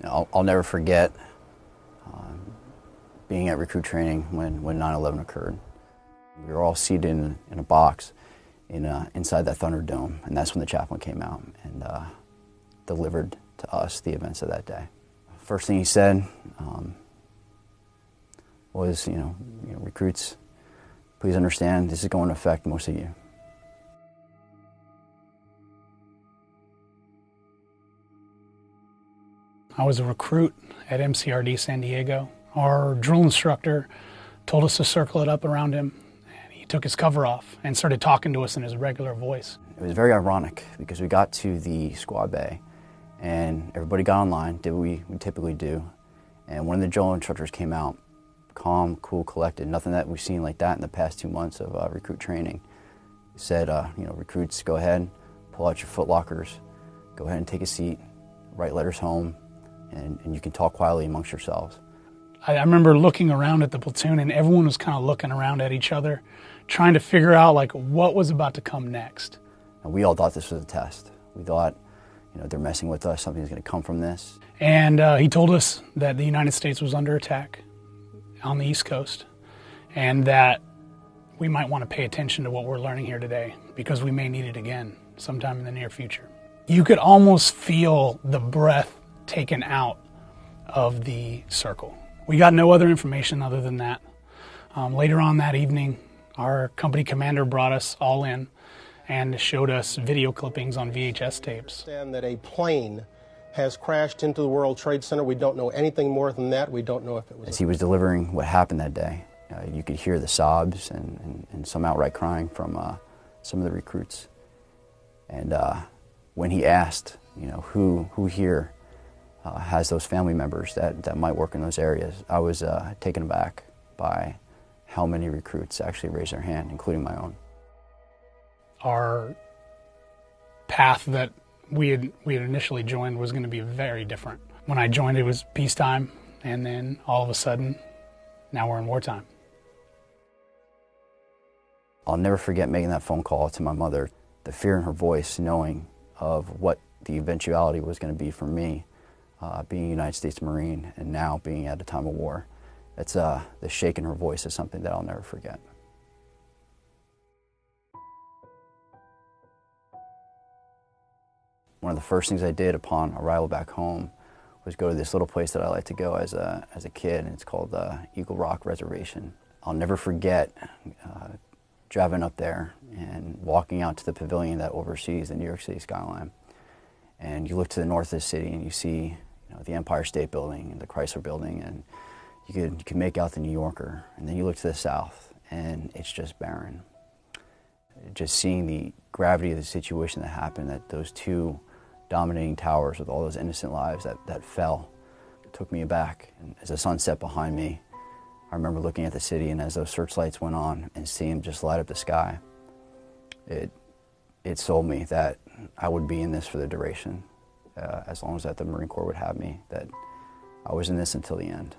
I'll never forget being at recruit training when 9/11 occurred. We were all seated in a box inside that Thunderdome, and that's when the chaplain came out and delivered to us the events of that day. First thing he said was, recruits, please understand this is going to affect most of you. I was a recruit at MCRD San Diego. Our drill instructor told us to circle it up around him, and he took his cover off and started talking to us in his regular voice. It was very ironic because we got to the squad bay and everybody got online, did what we typically do, and one of the drill instructors came out, calm, cool, collected, nothing that we've seen like that in the past 2 months of recruit training. He said, recruits, go ahead, pull out your foot lockers, go ahead and take a seat, write letters home, and you can talk quietly amongst yourselves. I remember looking around at the platoon, and everyone was kind of looking around at each other, trying to figure out what was about to come next. And we all thought this was a test. We thought, they're messing with us, something's going to come from this. And he told us that the United States was under attack on the East Coast, and that we might want to pay attention to what we're learning here today, because we may need it again sometime in the near future. You could almost feel the breath taken out of the circle. We got no other information other than that. Later on that evening, our company commander brought us all in and showed us video clippings on VHS tapes. And that a plane has crashed into the World Trade Center. We don't know anything more than that. We don't know if it was... As he was delivering what happened that day, you could hear the sobs and some outright crying from some of the recruits. And when he asked, who here has those family members that might work in those areas, I was taken aback by how many recruits actually raised their hand, including my own. Our path that we had initially joined was going to be very different. When I joined, it was peacetime, and then all of a sudden, now we're in wartime. I'll never forget making that phone call to my mother, the fear in her voice, knowing of what the eventuality was going to be for me, being a United States Marine and now being at a time of war. It's the shake in her voice is something that I'll never forget. One of the first things I did upon arrival back home was go to this little place that I like to go as a kid, and it's called Eagle Rock Reservation. I'll never forget driving up there and walking out to the pavilion that oversees the New York City skyline. And you look to the north of the city and you see the Empire State Building and the Chrysler Building, and you could make out the New Yorker. And then you look to the south and it's just barren. Just seeing the gravity of the situation that happened, that those two dominating towers with all those innocent lives that fell, took me aback. And as the sun set behind me, I remember looking at the city, and as those searchlights went on and seeing them just light up the sky, it sold me that I would be in this for the duration, as long as that the Marine Corps would have me, that I was in this until the end.